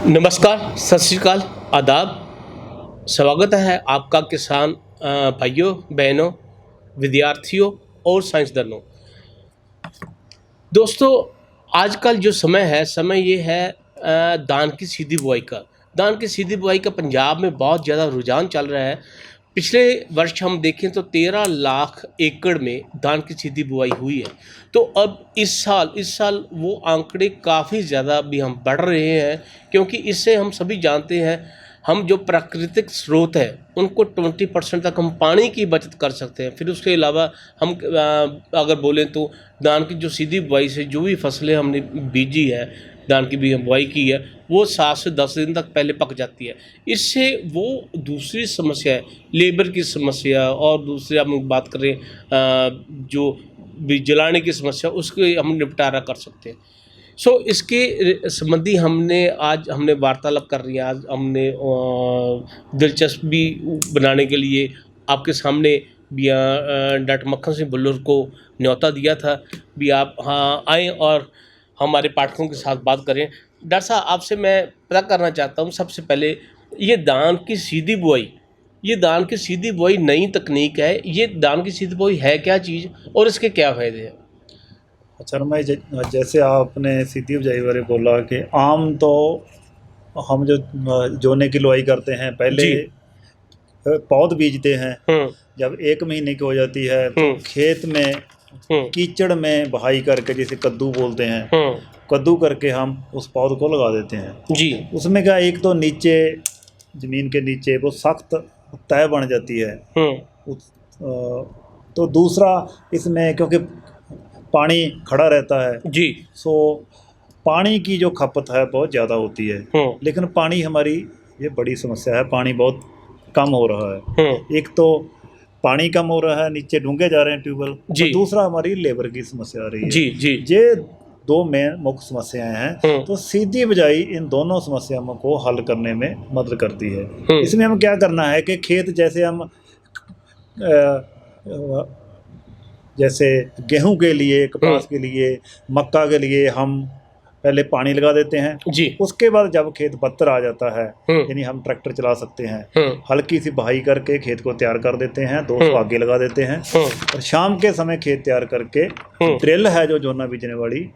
नमस्कार, सत श्री अकाल, आदाब। स्वागत है आपका किसान भाइयों, बहनों, विद्यार्थियों और साइंसदानों। दोस्तों, आजकल जो समय है, समय ये है धान की सीधी बुआई का। धान की सीधी बुआई का पंजाब में बहुत ज़्यादा रुझान चल रहा है। पिछले वर्ष हम देखें तो 13 लाख एकड़ में धान की सीधी बुआई हुई है। तो अब इस साल वो आंकड़े काफ़ी ज़्यादा भी हम बढ़ रहे हैं, क्योंकि इससे हम सभी जानते हैं, हम जो प्राकृतिक स्रोत है उनको 20% तक हम पानी की बचत कर सकते हैं। फिर उसके अलावा हम अगर बोलें तो धान की जो सीधी बुआई से जो भी फसलें हमने बीजी है, धान की भी बुआई की है, वो 7 से 10 दिन तक पहले पक जाती है। इससे वो दूसरी समस्या है, लेबर की समस्या, और दूसरे हम बात करें जो भी जलाने की समस्या, उसके हम निपटारा कर सकते हैं। इसके संबंधी हमने वार्तालाप कर रही है। आज हमने दिलचस्पी बनाने के लिए आपके सामने भी डॉक्टर मक्खन सिंह भुल्लर को न्योता दिया था भी आप आएँ और हमारे पाठकों के साथ बात करें। डॉक्टर साहब, आपसे मैं पता करना चाहता हूँ, सबसे पहले ये धान की सीधी बुआई नई तकनीक है। ये धान की सीधी बुआई है क्या चीज़ और इसके क्या फ़ायदे हैं? अच्छा, मैं जैसे आपने सीधी बुआई बारे बोला कि आम तो हम जो जोने की लुआई करते हैं, पहले पौध बीजते हैं। जब 1 महीने की हो जाती है तो खेत में कीचड़ में बहाई करके, जिसे कद्दू बोलते हैं, कद्दू करके हम उस पौध को लगा देते हैं जी। उसमें क्या, एक तो नीचे ज़मीन के नीचे वो सख्त तय बन जाती है। तो दूसरा, इसमें क्योंकि पानी खड़ा रहता है जी, पानी की जो खपत है बहुत ज़्यादा होती है। लेकिन पानी हमारी ये बड़ी समस्या है, पानी बहुत कम हो रहा है। एक तो पानी कम हो रहा है, नीचे डूंगे जा रहे हैं ट्यूबवेल, तो दूसरा हमारी लेबर की समस्या आ रही है जी। ये 2 मेन मुख्य समस्याएं हैं। तो सीधी बुआई इन दोनों समस्याओं को हल करने में मदद करती है। इसमें हम क्या करना है कि खेत जैसे गेहूं के लिए, कपास के लिए, मक्का के लिए हम पहले पानी लगा देते हैं जी। उसके बाद जब खेत बत्तर आ जाता है, यानी हम ट्रैक्टर चला सकते हैं, हल्की सी बहाई करके खेत को तैयार कर देते हैं, 200 आगे लगा देते हैं, और शाम के समय खेत तैयार करके ड्रिल है जो जोना बीजने वाली,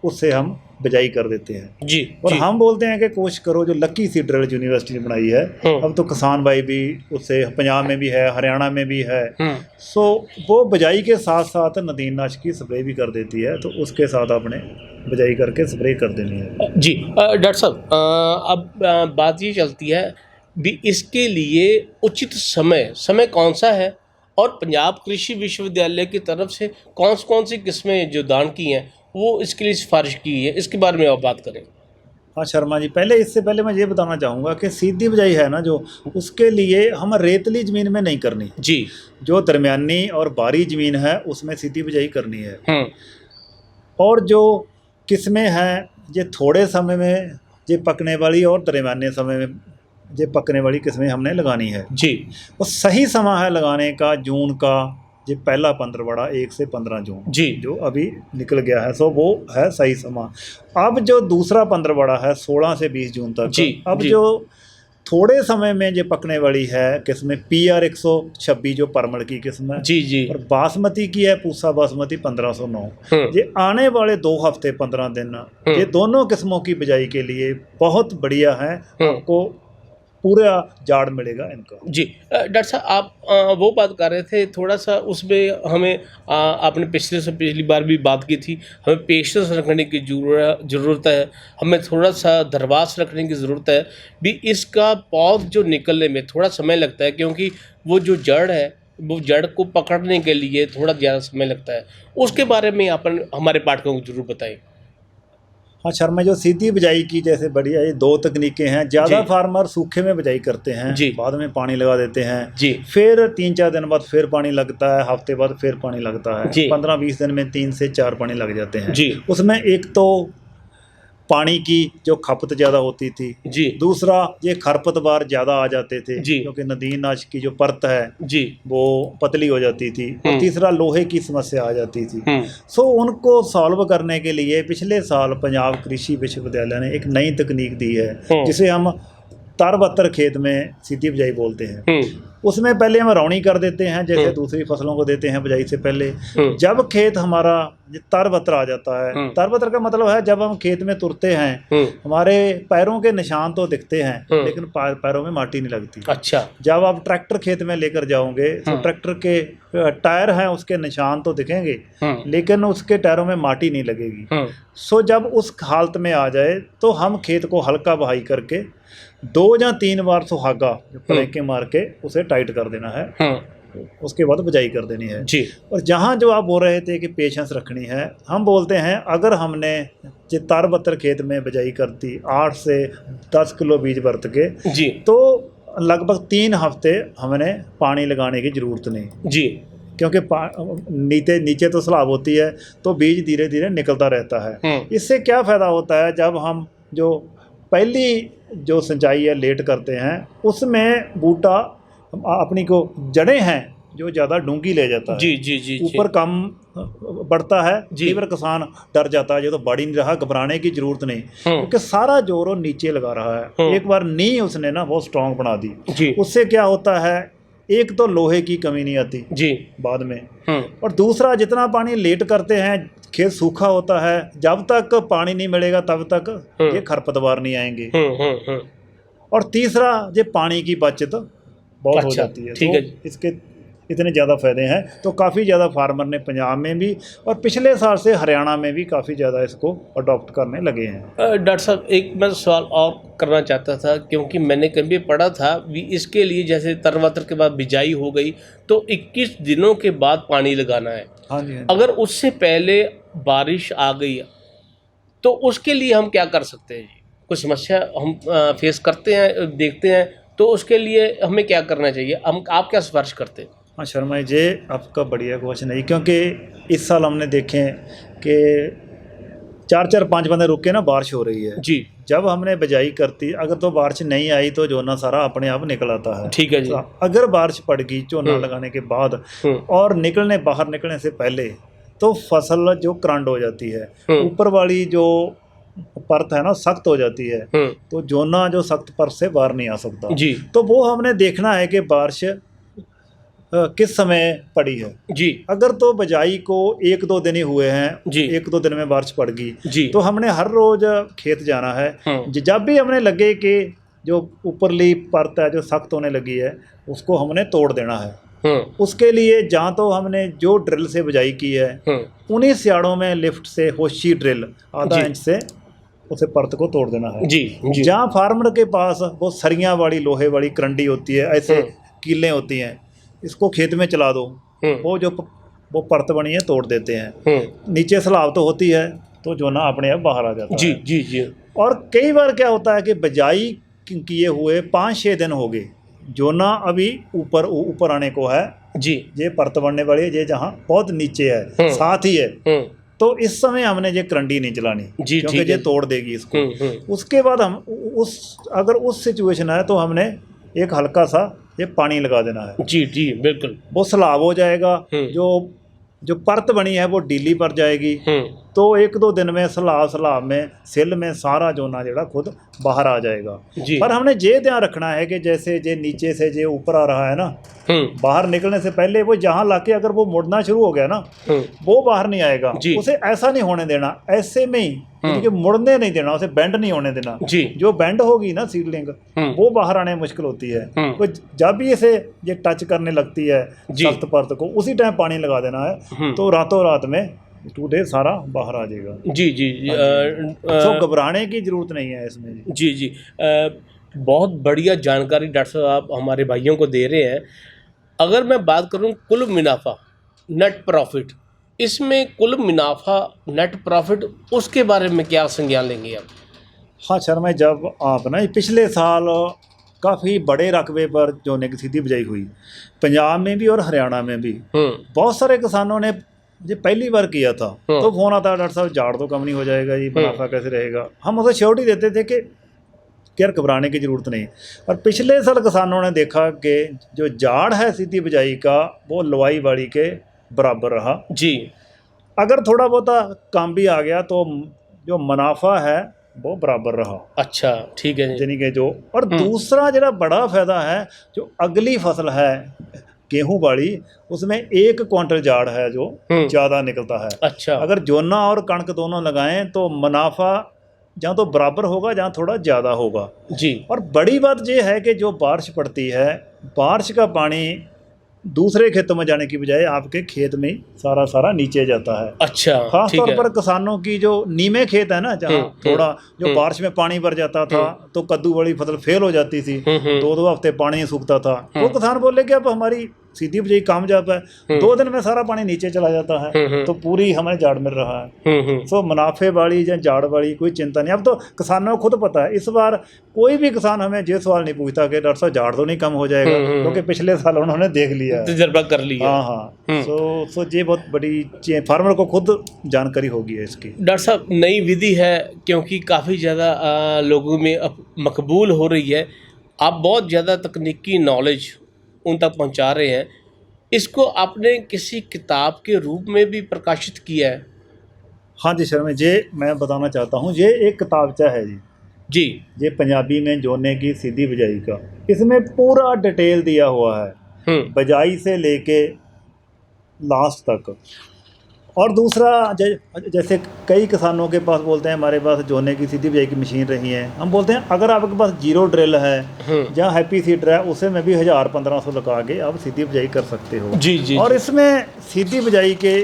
उससे हम बिजाई कर देते हैं जी। और जी। हम बोलते हैं कि कोशिश करो, जो लकी सी ड्रिल यूनिवर्सिटी ने बनाई है, अब तो किसान भाई भी उससे, पंजाब में भी है, हरियाणा में भी है, वो बिजाई के साथ साथ नदीनाशक की स्प्रे भी कर देती है। तो उसके साथ आपने बिजाई करके स्प्रे कर देनी है जी। डॉक्टर साहब, अब बात ये चलती है भी, इसके लिए उचित समय कौन सा है, और पंजाब कृषि विश्वविद्यालय की तरफ से कौन सी किस्में जो धान की हैं वो इसके लिए सिफारिश की है, इसके बारे में आप बात करें। हाँ शर्मा जी, इससे पहले मैं ये बताना चाहूँगा कि सीधी बुआई है ना, जो उसके लिए हम रेतली ज़मीन में नहीं करनी जी। जो दरमियानी और बारी ज़मीन है उसमें सीधी बुआई करनी है। और जो किस्में हैं, ये थोड़े समय में ये पकने वाली और दरमियाने समय में ये पकने वाली किस्में हमने लगानी है जी। और सही समय है लगाने का जून का, ये पहला पंद्रवड़ा 1 से 15 जून जी, जो अभी निकल गया है, वो है सही समय। अब जो दूसरा पंद्रवड़ा है 16 से 20 जून तक जी। अब जी। जो थोड़े समय में ये पकने वाली है किस्में PR 126 जो परमल की किस्म है जी जी, और बासमती की है पूसा बासमती 1509। ये आने वाले 2 हफ्ते 15 दिन ये दोनों किस्मों की बिजाई के लिए बहुत बढ़िया है। आपको पूरा जाड़ मिलेगा इनका जी। डॉक्टर साहब, आप वो बात कर रहे थे, थोड़ा सा उसमें हमें आपने पिछली बार भी बात की थी, हमें पेशेंस रखने की ज़रूरत है, हमें थोड़ा सा धरवास रखने की ज़रूरत है भी। इसका पौध जो निकलने में थोड़ा समय लगता है, क्योंकि वो जो जड़ है, वो जड़ को पकड़ने के लिए थोड़ा ज़्यादा समय लगता है। उसके बारे में आप हमारे पाठकों को जरूर बताएं। हाँ शर्मा, जो सीधी बिजाई की जैसे बढ़िया ये 2 तकनीकें हैं। ज़्यादा फार्मर सूखे में बिजाई करते हैं जी, बाद में पानी लगा देते हैं जी। फिर 3-4 दिन बाद फिर पानी लगता है, हफ्ते बाद फिर पानी लगता है, 15-20 दिन में 3 से 4 पानी लग जाते हैं जी। उसमें एक तो पानी की जो खपत ज़्यादा होती थी जी दूसरा ये खरपतवार ज़्यादा आ जाते थे जी क्योंकि नदीनाश की जो परत है जी वो पतली हो जाती थी और तीसरा लोहे की समस्या आ जाती थी। सो उनको सॉल्व करने के लिए पिछले साल पंजाब कृषि विश्वविद्यालय ने एक नई तकनीक दी है जिसे हम तारबत्तर खेत में सीधी बिजाई बोलते हैं। उसमें पहले हम रौनी कर देते हैं जैसे दूसरी फसलों को देते हैं बिजाई से पहले। जब खेत हमारा तारबत्तर आ जाता है, तारबत्तर का मतलब है जब हम खेत में तुरते हैं हमारे पैरों के निशान तो दिखते हैं लेकिन पैरों में माटी नहीं लगती। अच्छा। जब आप ट्रैक्टर खेत में लेकर जाओगे तो ट्रैक्टर के टायर हैं उसके निशान तो दिखेंगे लेकिन उसके टायरों में माटी नहीं लगेगी। सो जब उस हालत में आ जाए तो हम खेत को हल्का बहाई करके 2 या 3 बार सुहागा पलेके मार के उसे टाइट कर देना है। उसके बाद बिजाई कर देनी है जी। और जहाँ जो आप बोल रहे थे कि पेशेंस रखनी है, हम बोलते हैं अगर हमने तारबत्तर खेत में बिजाई करती 8 से 10 किलो बीज बरत के जी तो लगभग 3 हफ्ते हमने पानी लगाने की ज़रूरत नहीं जी क्योंकि नीचे तो स्लाब होती है तो बीज धीरे धीरे निकलता रहता है। इससे क्या फ़ायदा होता है जब हम जो पहली जो सिंचाई है लेट करते हैं उसमें बूटा अपनी को जड़ें हैं जो ज़्यादा डूंगी ले जाता है। जी जी जी ऊपर कम बढ़ता है जी। फिर किसान डर जाता है ये तो बढ़ ही नहीं रहा, घबराने की जरूरत नहीं क्योंकि सारा जोर वो नीचे लगा रहा है। एक बार नी उसने ना बहुत स्ट्रांग बना दी जी। उससे क्या होता है एक तो लोहे की कमी नहीं आती जी बाद में और दूसरा जितना पानी लेट करते हैं खेत सूखा होता है, जब तक पानी नहीं मिलेगा तब तक ये खरपतवार नहीं आएंगे और तीसरा ये पानी की बचत बहुत हो जाती है। ठीक तो है। इसके इतने ज़्यादा फ़ायदे हैं तो काफ़ी ज़्यादा फार्मर ने पंजाब में भी और पिछले साल से हरियाणा में भी काफ़ी ज़्यादा इसको अडॉप्ट करने लगे हैं। डॉक्टर साहब एक मैं सवाल और करना चाहता था क्योंकि मैंने कभी पढ़ा था भी इसके लिए जैसे तरबत्तर के बाद बिजाई हो गई तो 21 दिनों के बाद पानी लगाना है। हाँ जी, हाँ जी। अगर उससे पहले बारिश आ गई तो उसके लिए हम क्या कर सकते हैं जी? कुछ समस्या हम फेस करते हैं देखते हैं तो उसके लिए हमें क्या करना चाहिए, हम आप क्या सिफारिश करते हैं? हाँ शर्मा जी आपका बढ़िया क्वेश्चन है क्योंकि इस साल हमने देखे कि 4-4 5 बंदे रुक के ना बारिश हो रही है जी। जब हमने बिजाई करती अगर तो बारिश नहीं आई तो झोना सारा अपने आप निकल आता है। ठीक है जी। तो अगर बारिश पड़ गई झोना लगाने के बाद और बाहर निकलने से पहले तो फसल जो करंड हो जाती है, ऊपर वाली जो परत है ना सख्त हो जाती है तो झोना जो सख्त परत से बाहर नहीं आ सकता जी। तो वो हमने देखना है कि बारिश किस समय पड़ी है जी। अगर तो बिजाई को 1-2 दिन ही हुए हैं जी, 1-2 दिन में बारिश पड़ गई तो हमने हर रोज खेत जाना है। जब भी हमने लगे कि जो ऊपरली परत है जो सख्त होने लगी है उसको हमने तोड़ देना है। उसके लिए जहाँ तो हमने जो ड्रिल से बिजाई की है उन्हीं सियाड़ों में लिफ्ट से होशी ड्रिल आधा इंच से उसे परत को तोड़ देना है जी, जी। जहाँ फार्मर के पास वो सरियाँ वाली लोहे वाली करंडी होती है, ऐसे कीलें होती हैं, इसको खेत में चला दो वो परत बनी है तोड़ देते हैं। नीचे स्लाब तो होती है तो झोना अपने आप बाहर आ जाता है जी जी जी। और कई बार क्या होता है कि बिजाई किए हुए 5-6 दिन हो गए, झोना अभी ऊपर आने को है जी, ये परत बनने वाली है, ये जहाँ बहुत नीचे है साथ ही है तो इस समय हमने ये करंडी नहीं चलानी जी, क्योंकि ये तोड़ देगी इसको। उसके बाद हम अगर उस सिचुएशन है तो हमने एक हल्का सा ये पानी लगा देना है जी जी बिल्कुल। वो सलाब हो जाएगा, जो परत बनी है वो डीली पर जाएगी तो 1-2 दिन में सलाब में सिल में सारा जोना जोड़ा खुद बाहर आ जाएगा जी। पर हमने ये ध्यान रखना है कि जैसे जे नीचे से जे ऊपर आ रहा है ना बाहर निकलने से पहले वो जहाँ लाके अगर वो मुड़ना शुरू हो गया ना वो बाहर नहीं आएगा, उसे ऐसा नहीं होने देना, ऐसे में ही कि मुड़ने नहीं देना, उसे बेंड नहीं होने देना जी। जो बेंड होगी ना सीडलिंग वो बाहर आने में मुश्किल होती है। तो जब भी इसे ये टच करने लगती है सख्त परत को उसी टाइम पानी लगा देना है तो रातों रात में टूटे सारा बाहर आ जाएगा जी जी जी। तो घबराने की जरूरत नहीं है इसमें जी जी। बहुत बढ़िया जानकारी डॉक्टर साहब आप हमारे भाइयों को दे रहे हैं। अगर मैं बात करूं कुल मुनाफा नेट प्रॉफिट, इसमें कुल मुनाफा नेट प्रॉफिट उसके बारे में क्या संज्ञान लेंगे आप? हाँ शर्मा, जब आप ना पिछले साल काफ़ी बड़े रकबे पर जोने की सीधी बिजाई हुई पंजाब में भी और हरियाणा में भी, बहुत सारे किसानों ने ये पहली बार किया था हाँ। तो फोन आता डॉक्टर साहब झाड़ तो कम नहीं हो जाएगा जी, मुनाफा कैसे रहेगा। हम उसे श्योरिटी देते थे कि यार घबराने की ज़रूरत नहीं। पर पिछले साल किसानों ने देखा कि जो झाड़ है सीधी बिजाई का वो लवाई बाड़ी के बराबर रहा जी। अगर थोड़ा बहुत कम भी आ गया तो जो मुनाफा है वो बराबर रहा। अच्छा ठीक है जी। यानी कि जो और दूसरा जरा बड़ा फायदा है जो अगली फसल है गेहूं बाड़ी उसमें 1 क्विंटल झाड़ है जो ज़्यादा निकलता है। अच्छा। अगर जोना और कणक दोनों लगाएं तो मुनाफा जहाँ तो बराबर होगा जहाँ थोड़ा ज़्यादा होगा जी। और बड़ी बात ये है कि जो बारिश पड़ती है बारिश का पानी दूसरे खेतों में जाने की बजाय आपके खेत में सारा नीचे जाता है। अच्छा खास ठीक तौर है। पर किसानों की जो नीमे खेत है ना जहाँ थोड़ा जो बारिश में पानी भर जाता था तो कद्दू वाली फसल फेल हो जाती थी, 2-2 हफ्ते पानी नहीं सूखता था। तो किसान बोले कि अब हमारी सीधी बिजाई कामयाब है, 2 दिन में सारा पानी नीचे चला जाता है तो पूरी हमें झाड़ मिल रहा है। तो मुनाफे वाली या झाड़ वाली कोई चिंता नहीं। अब तो किसानों को खुद पता है। इस बार कोई भी किसान हमें ये सवाल नहीं पूछता कि डॉक्टर साहब झाड़ तो नहीं कम हो जाएगा, क्योंकि पिछले साल उन्होंने देख लिया, तजर्बा कर लिया। हाँ। सो ये बहुत बड़ी फार्मर को खुद जानकारी होगी है इसकी। डॉक्टर साहब नई विधि है क्योंकि काफ़ी ज़्यादा लोगों में अब मकबूल हो रही है, आप बहुत ज़्यादा तकनीकी नॉलेज उन तक पहुंचा रहे हैं। इसको आपने किसी किताब के रूप में भी प्रकाशित किया है? हाँ जी शर्मा जी, मैं बताना चाहता हूँ ये एक किताबचा है जी। ये पंजाबी में जोने की सीधी बिजाई का, इसमें पूरा डिटेल दिया हुआ है बिजाई से लेके लास्ट तक। और दूसरा जैसे कई किसानों के पास बोलते हैं हमारे पास जोने की सीधी बिजाई की मशीन रही है, हम बोलते हैं अगर आपके पास जीरो ड्रिल है या हैप्पी सीडर है उसे में भी 1000-1500 लगा के आप सीधी बिजाई कर सकते हो। जी। और इसमें सीधी बिजाई के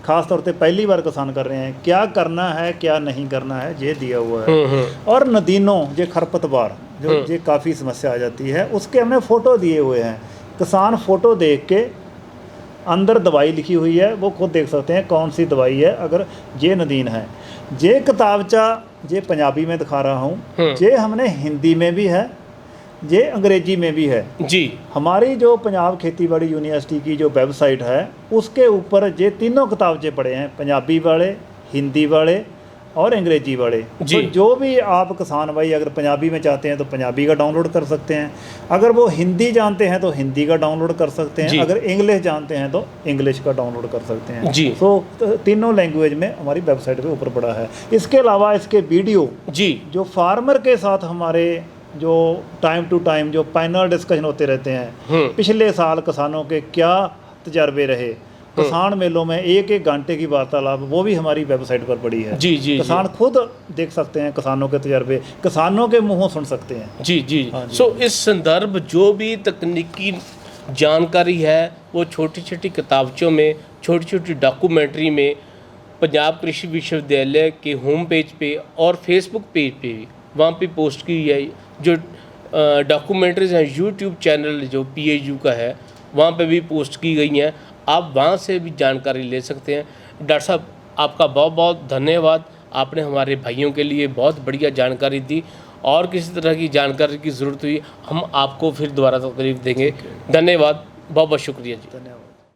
खास तौर पे पहली बार किसान कर रहे हैं, क्या करना है क्या नहीं करना है ये दिया हुआ है। और नदीनों ये खरपतवार जो ये काफ़ी समस्या आ जाती है उसके हमने फ़ोटो दिए हुए हैं। किसान फ़ोटो देख के अंदर दवाई लिखी हुई है वो खुद देख सकते हैं कौन सी दवाई है। अगर ये नदीन है, ये किताबचा ये पंजाबी में दिखा रहा हूँ, ये हमने हिंदी में भी है, ये अंग्रेजी में भी है जी। हमारी जो पंजाब खेतीबाड़ी यूनिवर्सिटी की जो वेबसाइट है उसके ऊपर ये तीनों किताबचे पड़े हैं, पंजाबी वाले, हिंदी वाले और अंग्रेजी वाले जी। तो जो भी आप किसान भाई अगर पंजाबी में चाहते हैं तो पंजाबी का डाउनलोड कर सकते हैं, अगर वो हिंदी जानते हैं तो हिंदी का डाउनलोड कर सकते हैं, अगर इंग्लिश जानते हैं तो इंग्लिश का डाउनलोड कर सकते हैं जी। तो तीनों लैंग्वेज में हमारी वेबसाइट पे ऊपर पड़ा है। इसके अलावा इसके वीडियो जी जो फार्मर के साथ हमारे जो टाइम टू टाइम जो पैनल डिस्कशन होते रहते हैं, पिछले साल किसानों के क्या तजर्बे रहे, किसान मेलों में 1-1 घंटे की वार्तालाप, वो भी हमारी वेबसाइट पर पड़ी है जी। किसान खुद देख सकते हैं, किसानों के तजर्बे किसानों के मुंहों सुन सकते हैं जी। सो इस संदर्भ जो भी तकनीकी जानकारी है वो छोटी छोटी किताबचों में, छोटी छोटी डॉक्यूमेंट्री में पंजाब कृषि विश्वविद्यालय के होम पेज पे और फेसबुक पेज पे भी वहाँ पे पोस्ट की है। जो डॉक्यूमेंट्रीज हैं यूट्यूब चैनल जो PAU का है वहाँ पे भी पोस्ट की गई हैं, आप वहाँ से भी जानकारी ले सकते हैं। डॉक्टर साहब आपका बहुत बहुत धन्यवाद, आपने हमारे भाइयों के लिए बहुत बढ़िया जानकारी दी। और किसी तरह की जानकारी की ज़रूरत हुई हम आपको फिर दोबारा तकलीफ देंगे। धन्यवाद, बहुत बहुत शुक्रिया जी। धन्यवाद।